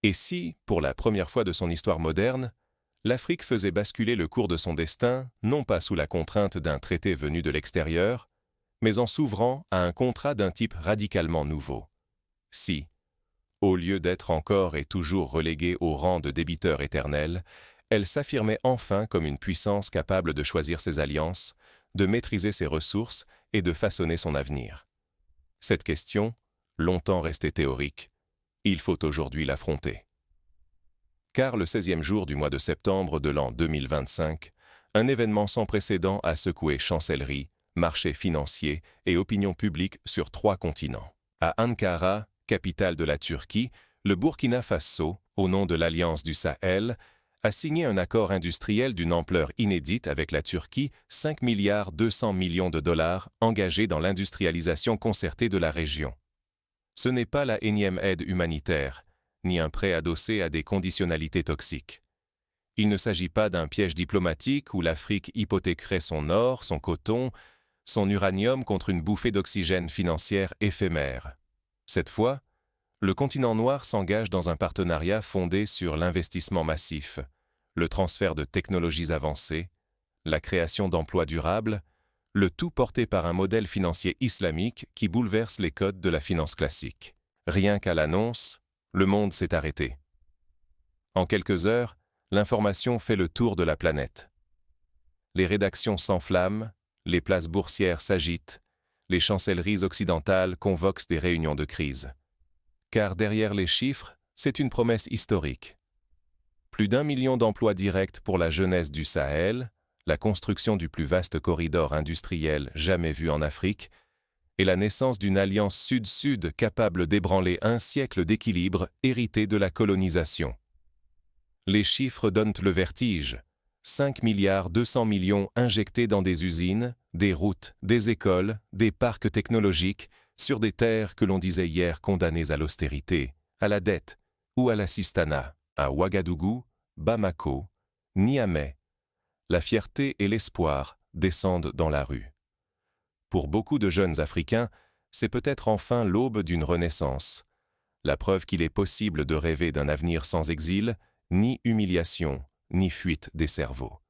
Et si, pour la première fois de son histoire moderne, l'Afrique faisait basculer le cours de son destin, non pas sous la contrainte d'un traité venu de l'extérieur, mais en s'ouvrant à un contrat d'un type radicalement nouveau. Si, au lieu d'être encore et toujours reléguée au rang de débiteur éternel, elle s'affirmait enfin comme une puissance capable de choisir ses alliances, de maîtriser ses ressources et de façonner son avenir. Cette question, longtemps restée théorique, il faut aujourd'hui l'affronter. Car le 16e jour du mois de septembre de l'an 2025, un événement sans précédent a secoué chancellerie, marchés financiers et opinion publique sur 3 continents. À Ankara, capitale de la Turquie, le Burkina Faso, au nom de l'Alliance du Sahel, a signé un accord industriel d'une ampleur inédite avec la Turquie, 5,2 milliards de dollars engagés dans l'industrialisation concertée de la région. Ce n'est pas la énième aide humanitaire, ni un prêt adossé à des conditionnalités toxiques. Il ne s'agit pas d'un piège diplomatique où l'Afrique hypothéquerait son or, son coton, son uranium contre une bouffée d'oxygène financière éphémère. Cette fois, le continent noir s'engage dans un partenariat fondé sur l'investissement massif, le transfert de technologies avancées, la création d'emplois durables, le tout porté par un modèle financier islamique qui bouleverse les codes de la finance classique. Rien qu'à l'annonce, le monde s'est arrêté. En quelques heures, l'information fait le tour de la planète. Les rédactions s'enflamment, les places boursières s'agitent, les chancelleries occidentales convoquent des réunions de crise. Car derrière les chiffres, c'est une promesse historique. Plus d'1 million d'emplois directs pour la jeunesse du Sahel, la construction du plus vaste corridor industriel jamais vu en Afrique, et la naissance d'une alliance sud-sud capable d'ébranler un siècle d'équilibre hérité de la colonisation. Les chiffres donnent le vertige. 5,2 milliards injectés dans des usines, des routes, des écoles, des parcs technologiques, sur des terres que l'on disait hier condamnées à l'austérité, à la dette ou à l'assistanat, à Ouagadougou, Bamako, Niamey. La fierté et l'espoir descendent dans la rue. Pour beaucoup de jeunes Africains, c'est peut-être enfin l'aube d'une renaissance, la preuve qu'il est possible de rêver d'un avenir sans exil, ni humiliation, ni fuite des cerveaux.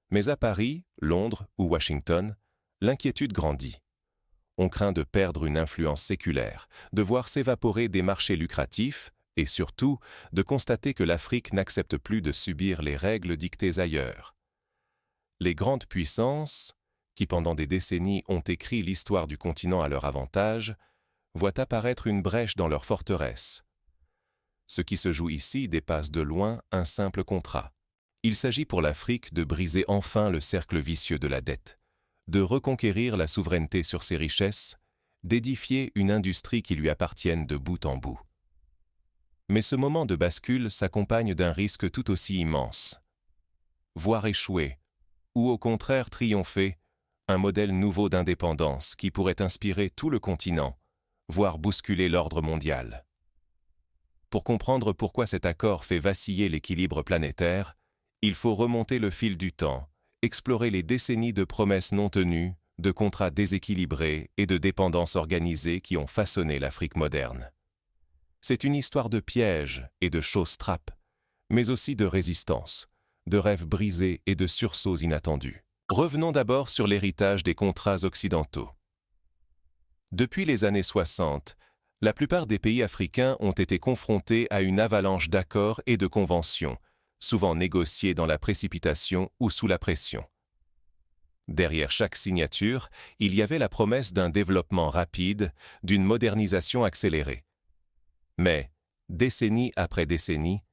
Mais à Paris, Londres ou Washington, l'inquiétude grandit. On craint de perdre une influence séculaire, de voir s'évaporer des marchés lucratifs et surtout de constater que l'Afrique n'accepte plus de subir les règles dictées ailleurs. Les grandes puissances, qui pendant des décennies ont écrit l'histoire du continent à leur avantage, voient apparaître une brèche dans leur forteresse. Ce qui se joue ici dépasse de loin un simple contrat. Il s'agit pour l'Afrique de briser enfin le cercle vicieux de la dette, de reconquérir la souveraineté sur ses richesses, d'édifier une industrie qui lui appartienne de bout en bout. Mais ce moment de bascule s'accompagne d'un risque tout aussi immense. Voir échouer, ou au contraire triompher, un modèle nouveau d'indépendance qui pourrait inspirer tout le continent, voire bousculer l'ordre mondial. Pour comprendre pourquoi cet accord fait vaciller l'équilibre planétaire, il faut remonter le fil du temps, explorer les décennies de promesses non tenues, de contrats déséquilibrés et de dépendances organisées qui ont façonné l'Afrique moderne. C'est une histoire de pièges et de choses trappes, mais aussi de résistance, de rêves brisés et de sursauts inattendus. Revenons d'abord sur l'héritage des contrats occidentaux. Depuis les années 60, la plupart des pays africains ont été confrontés à une avalanche d'accords et de conventions, souvent négociés dans la précipitation ou sous la pression. Derrière chaque signature, il y avait la promesse d'un développement rapide, d'une modernisation accélérée. Mais, décennie après décennie,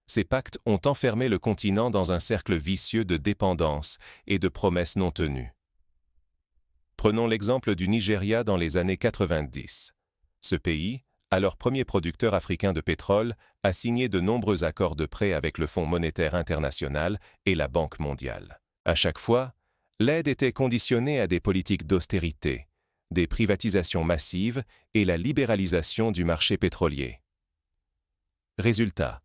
ces pactes ont enfermé le continent dans un cercle vicieux de dépendance et de promesses non tenues. Prenons l'exemple du Nigeria dans les années 90. Ce pays, alors premier producteur africain de pétrole, a signé de nombreux accords de prêt avec le Fonds monétaire international et la Banque mondiale. À chaque fois, l'aide était conditionnée à des politiques d'austérité, des privatisations massives et la libéralisation du marché pétrolier. Résultat.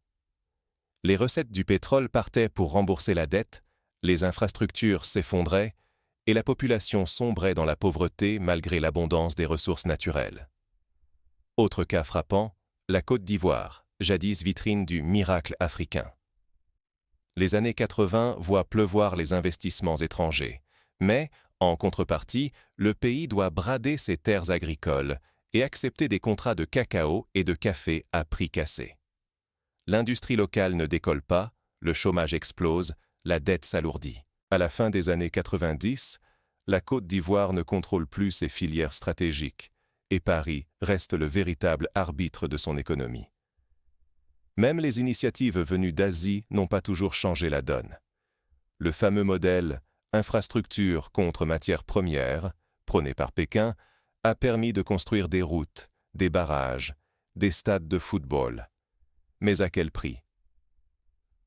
Les recettes du pétrole partaient pour rembourser la dette, les infrastructures s'effondraient et la population sombrait dans la pauvreté malgré l'abondance des ressources naturelles. Autre cas frappant, la Côte d'Ivoire. jadis vitrine du miracle africain. Les années 80 voient pleuvoir les investissements étrangers, mais, en contrepartie, le pays doit brader ses terres agricoles et accepter des contrats de cacao et de café à prix cassé. L'industrie locale ne décolle pas, le chômage explose, la dette s'alourdit. À la fin des années 90, la Côte d'Ivoire ne contrôle plus ses filières stratégiques et Paris reste le véritable arbitre de son économie. Même les initiatives venues d'Asie n'ont pas toujours changé la donne. Le fameux modèle « infrastructure contre matières premières » prôné par Pékin a permis de construire des routes, des barrages, des stades de football. Mais à quel prix?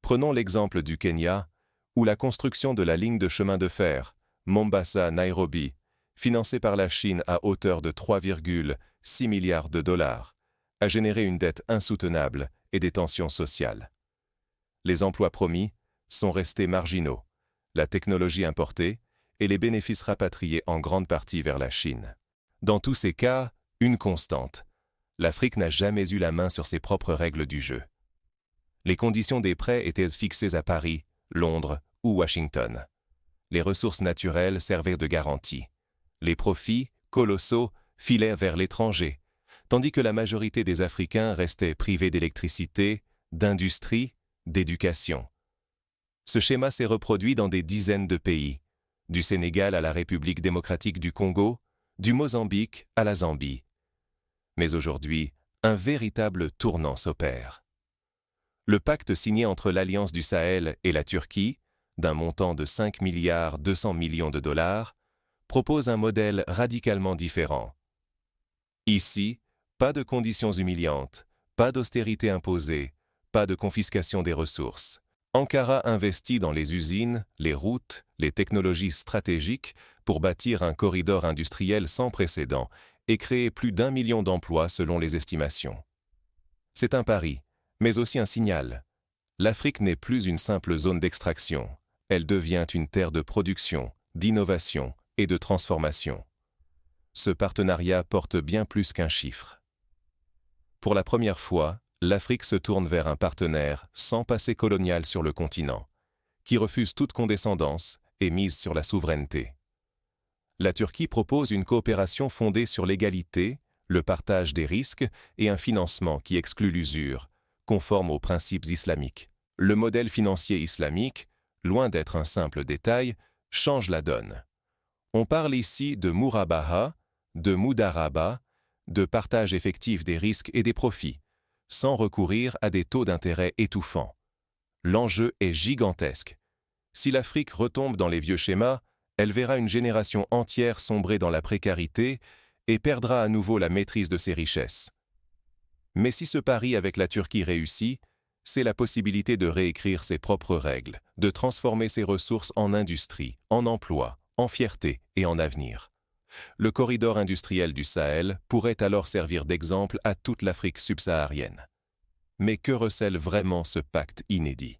Prenons l'exemple du Kenya, où la construction de la ligne de chemin de fer Mombasa-Nairobi, financée par la Chine à hauteur de 3,6 milliards de dollars, a généré une dette insoutenable et des tensions sociales. Les emplois promis sont restés marginaux, la technologie importée et les bénéfices rapatriés en grande partie vers la Chine. Dans tous ces cas, une constante. L'Afrique n'a jamais eu la main sur ses propres règles du jeu. Les conditions des prêts étaient fixées à Paris, Londres ou Washington. Les ressources naturelles servaient de garantie. Les profits, colossaux, filaient vers l'étranger, tandis que la majorité des Africains restaient privés d'électricité, d'industrie, d'éducation. Ce schéma s'est reproduit dans des dizaines de pays, du Sénégal à la République démocratique du Congo, du Mozambique à la Zambie. Mais aujourd'hui, un véritable tournant s'opère. Le pacte signé entre l'Alliance du Sahel et la Turquie, d'un montant de 5,2 milliards de dollars, propose un modèle radicalement différent. Ici, pas de conditions humiliantes, pas d'austérité imposée, pas de confiscation des ressources. Ankara investit dans les usines, les routes, les technologies stratégiques pour bâtir un corridor industriel sans précédent et créer plus d'1 million d'emplois selon les estimations. C'est un pari, mais aussi un signal. L'Afrique n'est plus une simple zone d'extraction, elle devient une terre de production, d'innovation et de transformation. Ce partenariat porte bien plus qu'un chiffre. Pour la première fois, l'Afrique se tourne vers un partenaire sans passé colonial sur le continent, qui refuse toute condescendance et mise sur la souveraineté. La Turquie propose une coopération fondée sur l'égalité, le partage des risques et un financement qui exclut l'usure, conforme aux principes islamiques. Le modèle financier islamique, loin d'être un simple détail, change la donne. On parle ici de murabaha, de mudaraba, de partage effectif des risques et des profits, sans recourir à des taux d'intérêt étouffants. L'enjeu est gigantesque. Si l'Afrique retombe dans les vieux schémas, elle verra une génération entière sombrer dans la précarité et perdra à nouveau la maîtrise de ses richesses. Mais si ce pari avec la Turquie réussit, c'est la possibilité de réécrire ses propres règles, de transformer ses ressources en industrie, en emploi, en fierté et en avenir. Le corridor industriel du Sahel pourrait alors servir d'exemple à toute l'Afrique subsaharienne. Mais que recèle vraiment ce pacte inédit?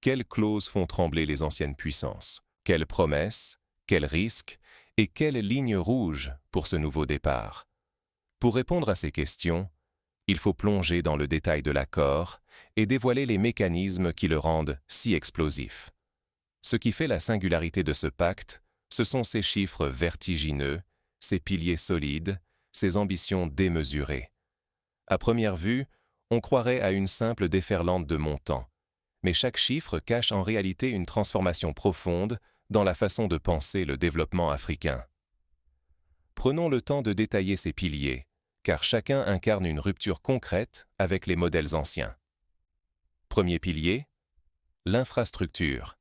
Quelles clauses font trembler les anciennes puissances? Quelles promesses? Quels risques? Et quelles lignes rouges pour ce nouveau départ? Pour répondre à ces questions, il faut plonger dans le détail de l'accord et dévoiler les mécanismes qui le rendent si explosif. Ce qui fait la singularité de ce pacte, ce sont ses chiffres vertigineux, ses piliers solides, ses ambitions démesurées. À première vue, on croirait à une simple déferlante de montants, mais chaque chiffre cache en réalité une transformation profonde dans la façon de penser le développement africain. Prenons le temps de détailler ces piliers, car chacun incarne une rupture concrète avec les modèles anciens. Premier pilier, l'infrastructure.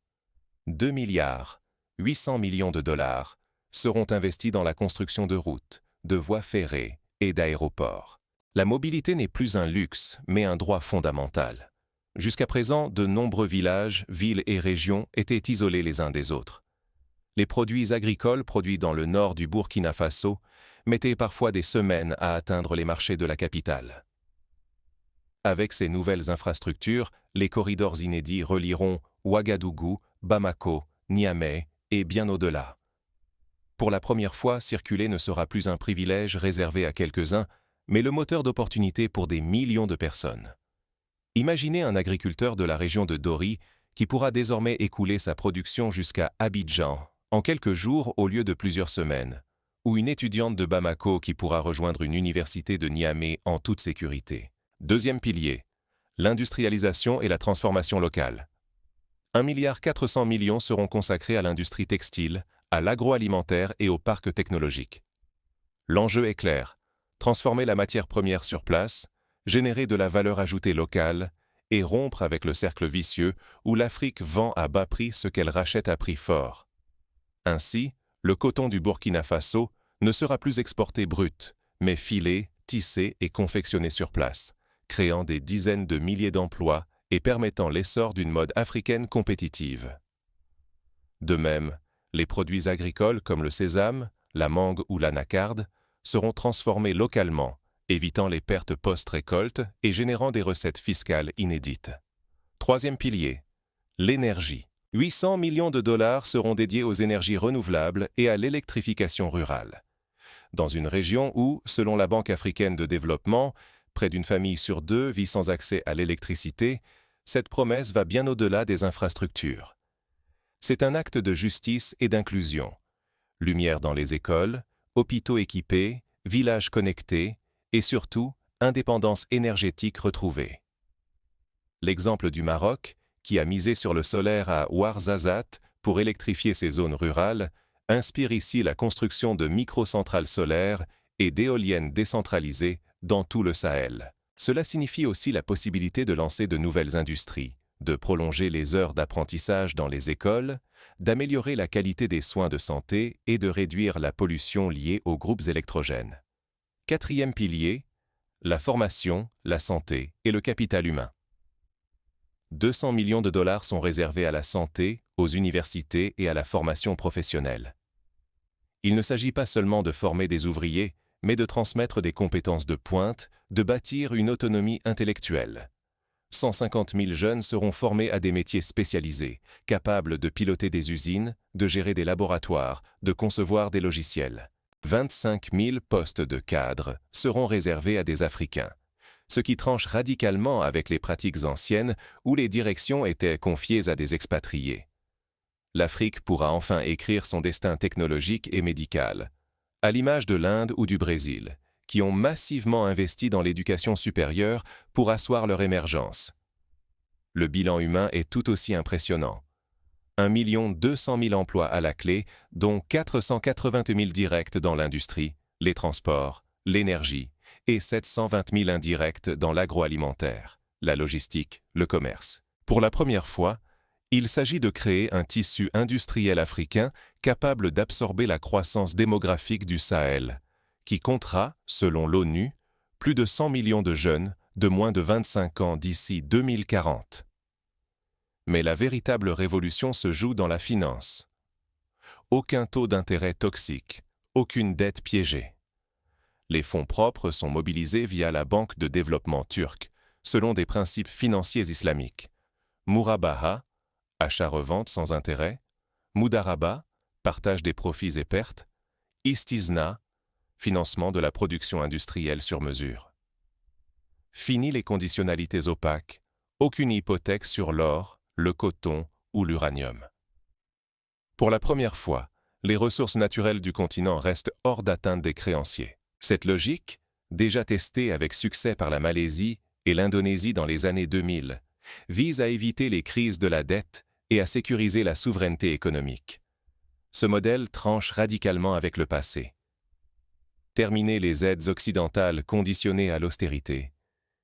2,8 milliards de dollars seront investis dans la construction de routes, de voies ferrées et d'aéroports. La mobilité n'est plus un luxe, mais un droit fondamental. Jusqu'à présent, de nombreux villages, villes et régions étaient isolés les uns des autres. Les produits agricoles produits dans le nord du Burkina Faso mettaient parfois des semaines à atteindre les marchés de la capitale. Avec ces nouvelles infrastructures, les corridors inédits relieront Ouagadougou, Bamako, Niamey et bien au-delà. Pour la première fois, circuler ne sera plus un privilège réservé à quelques-uns, mais le moteur d'opportunité pour des millions de personnes. Imaginez un agriculteur de la région de Dori qui pourra désormais écouler sa production jusqu'à Abidjan en quelques jours au lieu de plusieurs semaines, ou une étudiante de Bamako qui pourra rejoindre une université de Niamey en toute sécurité. Deuxième pilier, l'industrialisation et la transformation locale. 1,4 milliard seront consacrés à l'industrie textile, à l'agroalimentaire et au parc technologique. L'enjeu est clair, transformer la matière première sur place, générer de la valeur ajoutée locale et rompre avec le cercle vicieux où l'Afrique vend à bas prix ce qu'elle rachète à prix fort. Ainsi, le coton du Burkina Faso ne sera plus exporté brut, mais filé, tissé et confectionné sur place, créant des dizaines de milliers d'emplois et permettant l'essor d'une mode africaine compétitive. De même, les produits agricoles comme le sésame, la mangue ou l'anacarde seront transformés localement, évitant les pertes post-récolte et générant des recettes fiscales inédites. Troisième pilier, l'énergie. 800 millions de dollars seront dédiés aux énergies renouvelables et à l'électrification rurale. Dans une région où, selon la Banque africaine de développement, près d'une famille sur deux vit sans accès à l'électricité, cette promesse va bien au-delà des infrastructures. C'est un acte de justice et d'inclusion. Lumière dans les écoles, hôpitaux équipés, villages connectés et surtout, indépendance énergétique retrouvée. L'exemple du Maroc, qui a misé sur le solaire à Ouarzazate pour électrifier ses zones rurales, inspire ici la construction de microcentrales solaires et d'éoliennes décentralisées dans tout le Sahel. Cela signifie aussi la possibilité de lancer de nouvelles industries, de prolonger les heures d'apprentissage dans les écoles, d'améliorer la qualité des soins de santé et de réduire la pollution liée aux groupes électrogènes. Quatrième pilier, la formation, la santé et le capital humain. 200 millions de dollars sont réservés à la santé, aux universités et à la formation professionnelle. Il ne s'agit pas seulement de former des ouvriers, mais de transmettre des compétences de pointe, de bâtir une autonomie intellectuelle. 150 000 jeunes seront formés à des métiers spécialisés, capables de piloter des usines, de gérer des laboratoires, de concevoir des logiciels. 25 000 postes de cadres seront réservés à des Africains, ce qui tranche radicalement avec les pratiques anciennes où les directions étaient confiées à des expatriés. L'Afrique pourra enfin écrire son destin technologique et médical, à l'image de l'Inde ou du Brésil, qui ont massivement investi dans l'éducation supérieure pour asseoir leur émergence. Le bilan humain est tout aussi impressionnant. 1 200 000 emplois à la clé, dont 480 000 directs dans l'industrie, les transports, l'énergie, et 720 000 indirects dans l'agroalimentaire, la logistique, le commerce. Pour la première fois, il s'agit de créer un tissu industriel africain capable d'absorber la croissance démographique du Sahel, qui comptera, selon l'ONU, plus de 100 millions de jeunes de moins de 25 ans d'ici 2040. Mais la véritable révolution se joue dans la finance. Aucun taux d'intérêt toxique, aucune dette piégée. Les fonds propres sont mobilisés via la Banque de développement turque, selon des principes financiers islamiques. Murabaha, achat-revente sans intérêt. Mudaraba, partage des profits et pertes. Istizna, financement de la production industrielle sur mesure. Fini les conditionnalités opaques, aucune hypothèque sur l'or, le coton ou l'uranium. Pour la première fois, les ressources naturelles du continent restent hors d'atteinte des créanciers. Cette logique, déjà testée avec succès par la Malaisie et l'Indonésie dans les années 2000, vise à éviter les crises de la dette et à sécuriser la souveraineté économique. Ce modèle tranche radicalement avec le passé. Terminer les aides occidentales conditionnées à l'austérité.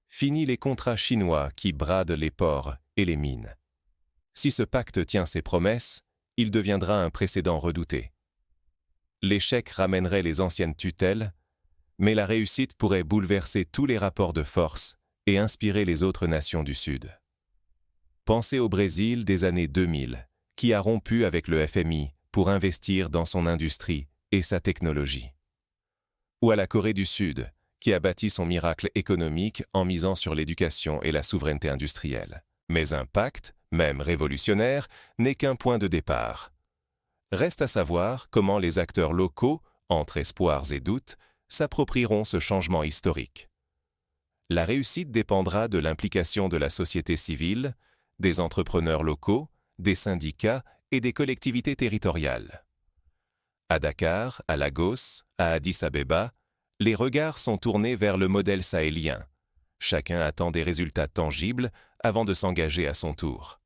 Fini les contrats chinois qui bradent les ports et les mines. Si ce pacte tient ses promesses, il deviendra un précédent redouté. L'échec ramènerait les anciennes tutelles, mais la réussite pourrait bouleverser tous les rapports de force et inspirer les autres nations du Sud. Pensez au Brésil des années 2000, qui a rompu avec le FMI pour investir dans son industrie et sa technologie. Ou à la Corée du Sud, qui a bâti son miracle économique en misant sur l'éducation et la souveraineté industrielle. Mais un pacte, même révolutionnaire, n'est qu'un point de départ. Reste à savoir comment les acteurs locaux, entre espoirs et doutes, s'approprieront ce changement historique. La réussite dépendra de l'implication de la société civile, des entrepreneurs locaux, des syndicats et des collectivités territoriales. À Dakar, à Lagos, à Addis Abeba, les regards sont tournés vers le modèle sahélien. Chacun attend des résultats tangibles avant de s'engager à son tour.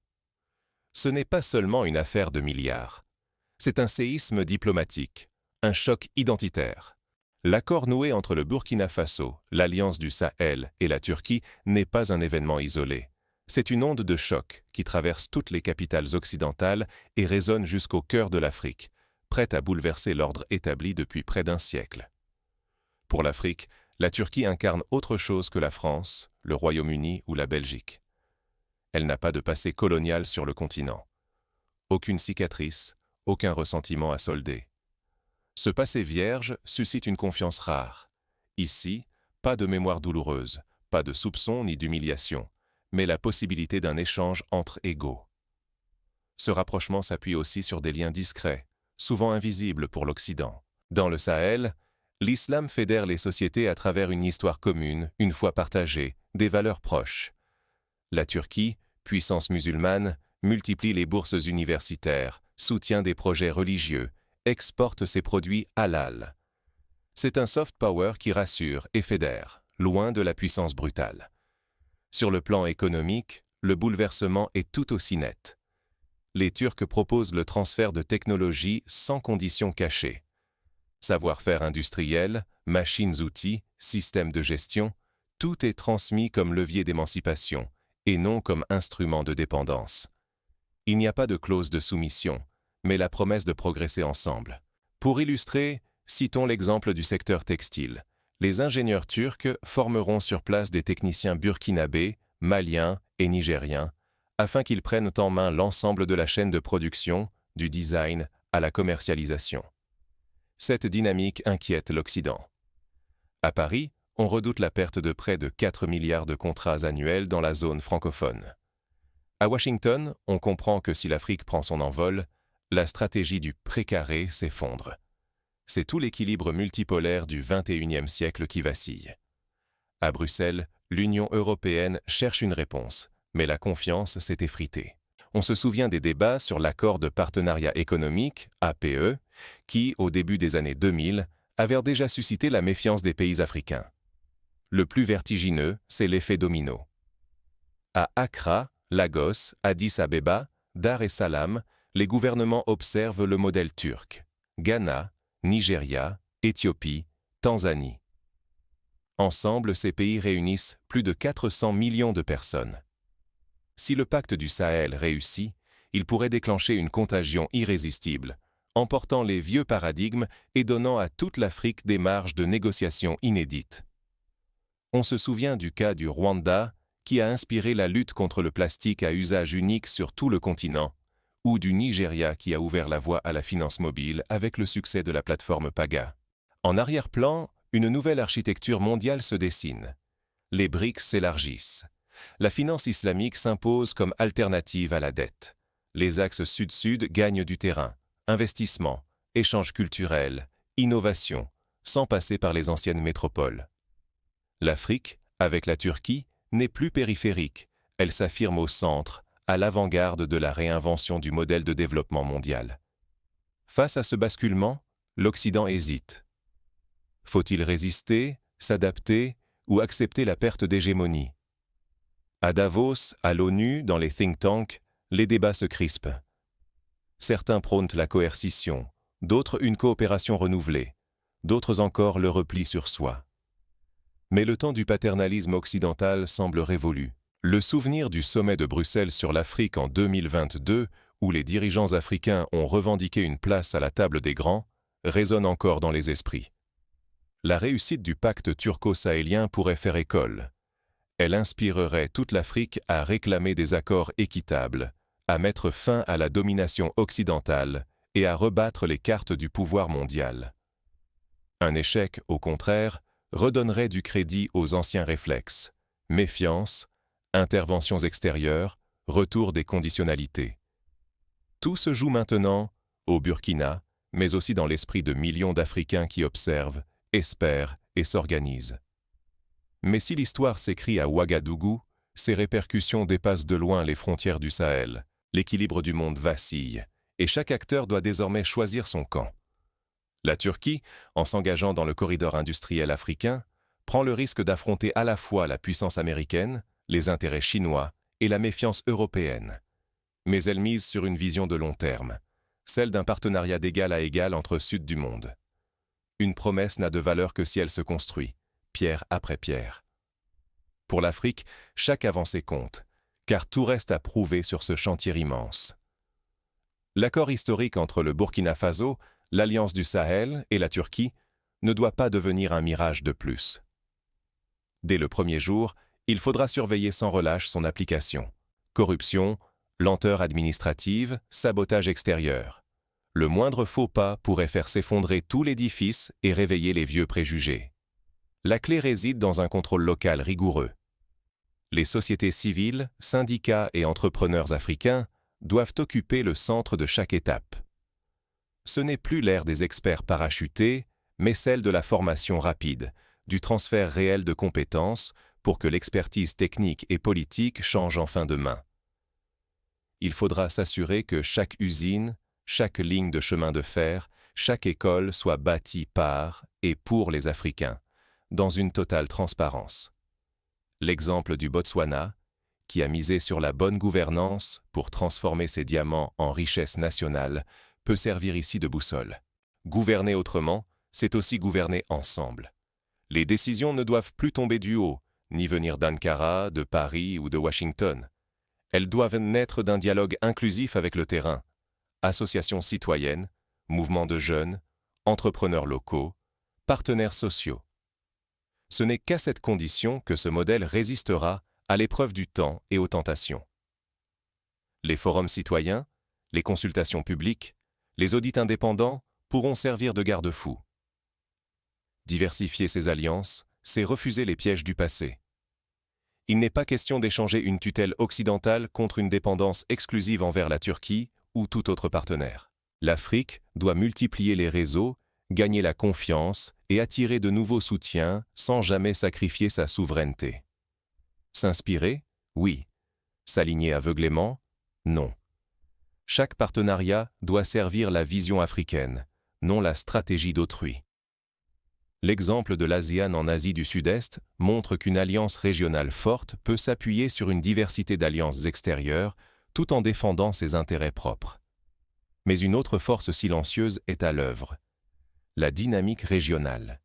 Ce n'est pas seulement une affaire de milliards. C'est un séisme diplomatique, un choc identitaire. L'accord noué entre le Burkina Faso, l'Alliance du Sahel et la Turquie n'est pas un événement isolé. C'est une onde de choc qui traverse toutes les capitales occidentales et résonne jusqu'au cœur de l'Afrique, prête à bouleverser l'ordre établi depuis près d'un siècle. Pour l'Afrique, la Turquie incarne autre chose que la France, le Royaume-Uni ou la Belgique. Elle n'a pas de passé colonial sur le continent. Aucune cicatrice, aucun ressentiment à solder. Ce passé vierge suscite une confiance rare. Ici, pas de mémoire douloureuse, pas de soupçons ni d'humiliation, mais la possibilité d'un échange entre égaux. Ce rapprochement s'appuie aussi sur des liens discrets, souvent invisibles pour l'Occident. Dans le Sahel, l'islam fédère les sociétés à travers une histoire commune, une foi partagée, des valeurs proches. La Turquie, puissance musulmane, multiplie les bourses universitaires, soutient des projets religieux, exporte ses produits halal. C'est un soft power qui rassure et fédère, loin de la puissance brutale. Sur le plan économique, le bouleversement est tout aussi net. Les Turcs proposent le transfert de technologies sans conditions cachées. Savoir-faire industriel, machines-outils, systèmes de gestion, tout est transmis comme levier d'émancipation et non comme instrument de dépendance. Il n'y a pas de clause de soumission, mais la promesse de progresser ensemble. Pour illustrer, citons l'exemple du secteur textile. Les ingénieurs turcs formeront sur place des techniciens burkinabés, maliens et nigériens, afin qu'ils prennent en main l'ensemble de la chaîne de production, du design à la commercialisation. Cette dynamique inquiète l'Occident. À Paris, on redoute la perte de près de 4 milliards de contrats annuels dans la zone francophone. À Washington, on comprend que si l'Afrique prend son envol, la stratégie du précaré s'effondre. C'est tout l'équilibre multipolaire du XXIe siècle qui vacille. À Bruxelles, l'Union européenne cherche une réponse, mais la confiance s'est effritée. On se souvient des débats sur l'accord de partenariat économique, APE, qui, au début des années 2000, avait déjà suscité la méfiance des pays africains. Le plus vertigineux, c'est l'effet domino. À Accra, Lagos, Addis Abeba, Dar es Salaam, les gouvernements observent le modèle turc. Ghana, Nigeria, Éthiopie, Tanzanie. Ensemble, ces pays réunissent plus de 400 millions de personnes. Si le pacte du Sahel réussit, il pourrait déclencher une contagion irrésistible, emportant les vieux paradigmes et donnant à toute l'Afrique des marges de négociation inédites. On se souvient du cas du Rwanda, qui a inspiré la lutte contre le plastique à usage unique sur tout le continent, ou du Nigeria qui a ouvert la voie à la finance mobile avec le succès de la plateforme Paga. En arrière-plan, une nouvelle architecture mondiale se dessine. Les BRICS s'élargissent. La finance islamique s'impose comme alternative à la dette. Les axes sud-sud gagnent du terrain. Investissement, échanges culturels, innovation, sans passer par les anciennes métropoles. L'Afrique, avec la Turquie, n'est plus périphérique. Elle s'affirme au centre, à l'avant-garde de la réinvention du modèle de développement mondial. Face à ce basculement, l'Occident hésite. Faut-il résister, s'adapter ou accepter la perte d'hégémonie? À Davos, à l'ONU, dans les think tanks, les débats se crispent. Certains prônent la coercition, d'autres une coopération renouvelée, d'autres encore le repli sur soi. Mais le temps du paternalisme occidental semble révolu. Le souvenir du sommet de Bruxelles sur l'Afrique en 2022, où les dirigeants africains ont revendiqué une place à la table des grands, résonne encore dans les esprits. La réussite du pacte turco-sahélien pourrait faire école. Elle inspirerait toute l'Afrique à réclamer des accords équitables, à mettre fin à la domination occidentale et à rebattre les cartes du pouvoir mondial. Un échec, au contraire, redonnerait du crédit aux anciens réflexes, méfiance, interventions extérieures, retour des conditionnalités. Tout se joue maintenant, au Burkina, mais aussi dans l'esprit de millions d'Africains qui observent, espèrent et s'organisent. Mais si l'histoire s'écrit à Ouagadougou, ses répercussions dépassent de loin les frontières du Sahel. L'équilibre du monde vacille, et chaque acteur doit désormais choisir son camp. La Turquie, en s'engageant dans le corridor industriel africain, prend le risque d'affronter à la fois la puissance américaine, les intérêts chinois et la méfiance européenne. Mais elle mise sur une vision de long terme, celle d'un partenariat d'égal à égal entre Sud du monde. Une promesse n'a de valeur que si elle se construit, pierre après pierre. Pour l'Afrique, chaque avancée compte, car tout reste à prouver sur ce chantier immense. L'accord historique entre le Burkina Faso, l'Alliance du Sahel et la Turquie ne doit pas devenir un mirage de plus. Dès le premier jour, il faudra surveiller sans relâche son application. Corruption, lenteur administrative, sabotage extérieur. Le moindre faux pas pourrait faire s'effondrer tout l'édifice et réveiller les vieux préjugés. La clé réside dans un contrôle local rigoureux. Les sociétés civiles, syndicats et entrepreneurs africains doivent occuper le centre de chaque étape. Ce n'est plus l'ère des experts parachutés, mais celle de la formation rapide, du transfert réel de compétences pour que l'expertise technique et politique change enfin de main. Il faudra s'assurer que chaque usine, chaque ligne de chemin de fer, chaque école soit bâtie par et pour les Africains, dans une totale transparence. L'exemple du Botswana, qui a misé sur la bonne gouvernance pour transformer ses diamants en richesse nationale, peut servir ici de boussole. Gouverner autrement, c'est aussi gouverner ensemble. Les décisions ne doivent plus tomber du haut, ni venir d'Ankara, de Paris ou de Washington. Elles doivent naître d'un dialogue inclusif avec le terrain, associations citoyennes, mouvements de jeunes, entrepreneurs locaux, partenaires sociaux. Ce n'est qu'à cette condition que ce modèle résistera à l'épreuve du temps et aux tentations. Les forums citoyens, les consultations publiques, les audits indépendants pourront servir de garde-fous. Diversifier ses alliances, c'est refuser les pièges du passé. Il n'est pas question d'échanger une tutelle occidentale contre une dépendance exclusive envers la Turquie ou tout autre partenaire. L'Afrique doit multiplier les réseaux, gagner la confiance et attirer de nouveaux soutiens sans jamais sacrifier sa souveraineté. S'inspirer? Oui. S'aligner aveuglément? Non. Chaque partenariat doit servir la vision africaine, non la stratégie d'autrui. L'exemple de l'ASEAN en Asie du Sud-Est montre qu'une alliance régionale forte peut s'appuyer sur une diversité d'alliances extérieures tout en défendant ses intérêts propres. Mais une autre force silencieuse est à l'œuvre, la dynamique régionale.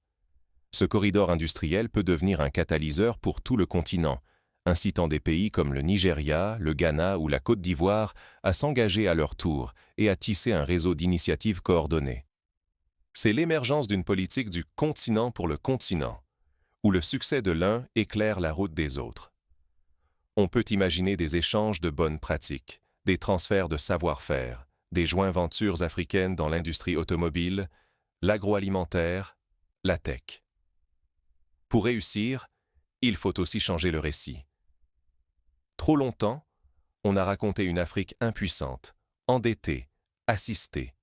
Ce corridor industriel peut devenir un catalyseur pour tout le continent, incitant des pays comme le Nigeria, le Ghana ou la Côte d'Ivoire à s'engager à leur tour et à tisser un réseau d'initiatives coordonnées. C'est l'émergence d'une politique du continent pour le continent, où le succès de l'un éclaire la route des autres. On peut imaginer des échanges de bonnes pratiques, des transferts de savoir-faire, des joint-ventures africaines dans l'industrie automobile, l'agroalimentaire, la tech. Pour réussir, il faut aussi changer le récit. Trop longtemps, on a raconté une Afrique impuissante, endettée, assistée.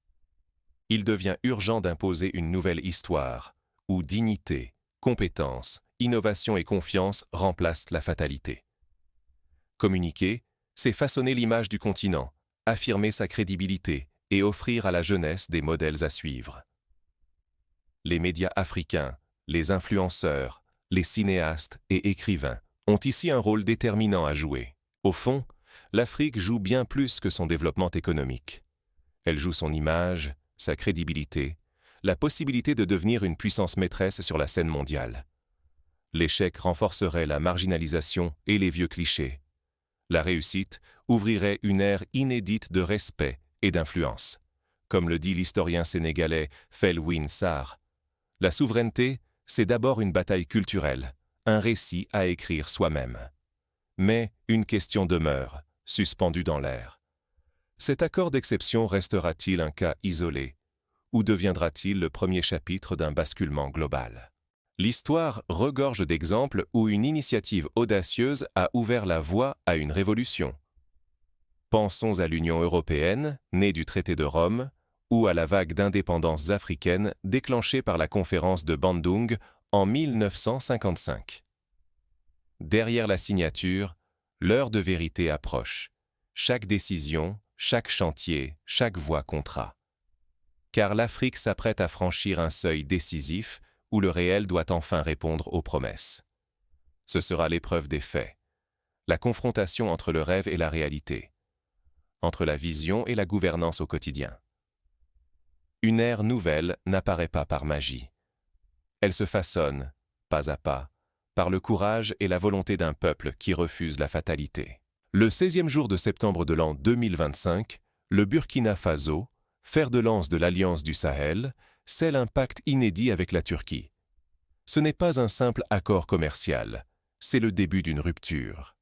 Il devient urgent d'imposer une nouvelle histoire, où dignité, compétence, innovation et confiance remplacent la fatalité. Communiquer, c'est façonner l'image du continent, affirmer sa crédibilité et offrir à la jeunesse des modèles à suivre. Les médias africains, les influenceurs, les cinéastes et écrivains ont ici un rôle déterminant à jouer. Au fond, l'Afrique joue bien plus que son développement économique. Elle joue son image, sa crédibilité, la possibilité de devenir une puissance maîtresse sur la scène mondiale. L'échec renforcerait la marginalisation et les vieux clichés. La réussite ouvrirait une ère inédite de respect et d'influence. Comme le dit l'historien sénégalais Felwine Sarr, la souveraineté, c'est d'abord une bataille culturelle, un récit à écrire soi-même. Mais une question demeure, suspendue dans l'air. Cet accord d'exception restera-t-il un cas isolé, ou deviendra-t-il le premier chapitre d'un basculement global? L'histoire regorge d'exemples où une initiative audacieuse a ouvert la voie à une révolution. Pensons à l'Union européenne, née du traité de Rome, ou à la vague d'indépendance africaine déclenchée par la conférence de Bandung en 1955. Derrière la signature, l'heure de vérité approche. Chaque décision, chaque chantier, chaque voie comptera. Car l'Afrique s'apprête à franchir un seuil décisif où le réel doit enfin répondre aux promesses. Ce sera l'épreuve des faits, la confrontation entre le rêve et la réalité, entre la vision et la gouvernance au quotidien. Une ère nouvelle n'apparaît pas par magie. Elle se façonne, pas à pas, par le courage et la volonté d'un peuple qui refuse la fatalité. Le 16e jour de septembre de l'an 2025, le Burkina Faso, fer de lance de l'Alliance du Sahel, scelle un pacte inédit avec la Turquie. Ce n'est pas un simple accord commercial, c'est le début d'une rupture.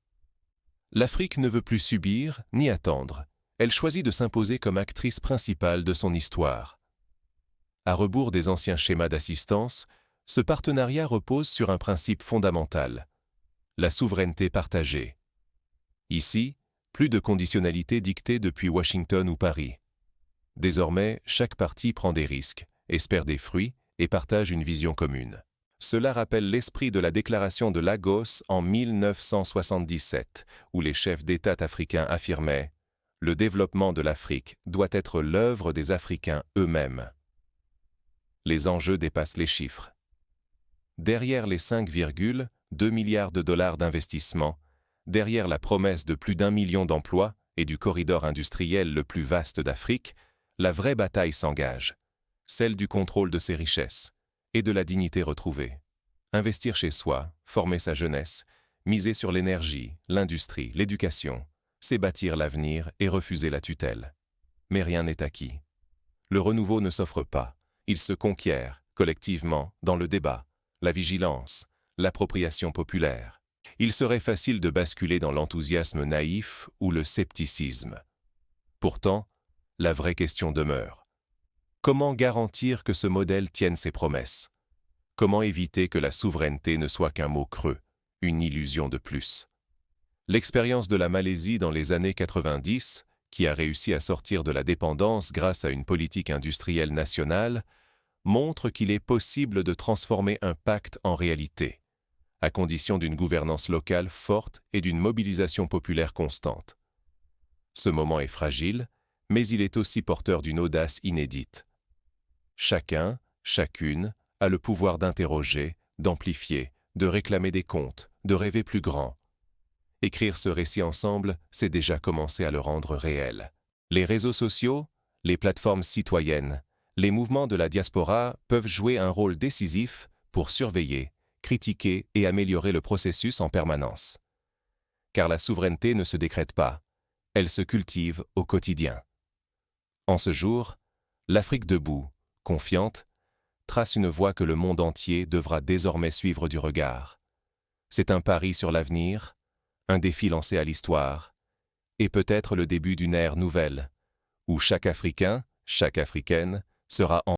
L'Afrique ne veut plus subir ni attendre, elle choisit de s'imposer comme actrice principale de son histoire. À rebours des anciens schémas d'assistance, ce partenariat repose sur un principe fondamental, la souveraineté partagée. Ici, plus de conditionnalité dictée depuis Washington ou Paris. Désormais, chaque partie prend des risques, espère des fruits et partage une vision commune. Cela rappelle l'esprit de la déclaration de Lagos en 1977, où les chefs d'État africains affirmaient « Le développement de l'Afrique doit être l'œuvre des Africains eux-mêmes ». Les enjeux dépassent les chiffres. Derrière les 5,2 milliards de dollars d'investissement, derrière la promesse de plus d'1 million d'emplois et du corridor industriel le plus vaste d'Afrique, la vraie bataille s'engage, celle du contrôle de ses richesses et de la dignité retrouvée. Investir chez soi, former sa jeunesse, miser sur l'énergie, l'industrie, l'éducation, c'est bâtir l'avenir et refuser la tutelle. Mais rien n'est acquis. Le renouveau ne s'offre pas, il se conquiert, collectivement, dans le débat, la vigilance, l'appropriation populaire. Il serait facile de basculer dans l'enthousiasme naïf ou le scepticisme. Pourtant, la vraie question demeure. Comment garantir que ce modèle tienne ses promesses? Comment éviter que la souveraineté ne soit qu'un mot creux, une illusion de plus? L'expérience de la Malaisie dans les années 90, qui a réussi à sortir de la dépendance grâce à une politique industrielle nationale, montre qu'il est possible de transformer un pacte en réalité, à condition d'une gouvernance locale forte et d'une mobilisation populaire constante. Ce moment est fragile, mais il est aussi porteur d'une audace inédite. Chacun, chacune, a le pouvoir d'interroger, d'amplifier, de réclamer des comptes, de rêver plus grand. Écrire ce récit ensemble, c'est déjà commencer à le rendre réel. Les réseaux sociaux, les plateformes citoyennes, les mouvements de la diaspora peuvent jouer un rôle décisif pour surveiller, critiquer et améliorer le processus en permanence. Car la souveraineté ne se décrète pas, elle se cultive au quotidien. En ce jour, l'Afrique debout, confiante, trace une voie que le monde entier devra désormais suivre du regard. C'est un pari sur l'avenir, un défi lancé à l'histoire, et peut-être le début d'une ère nouvelle, où chaque Africain, chaque Africaine, sera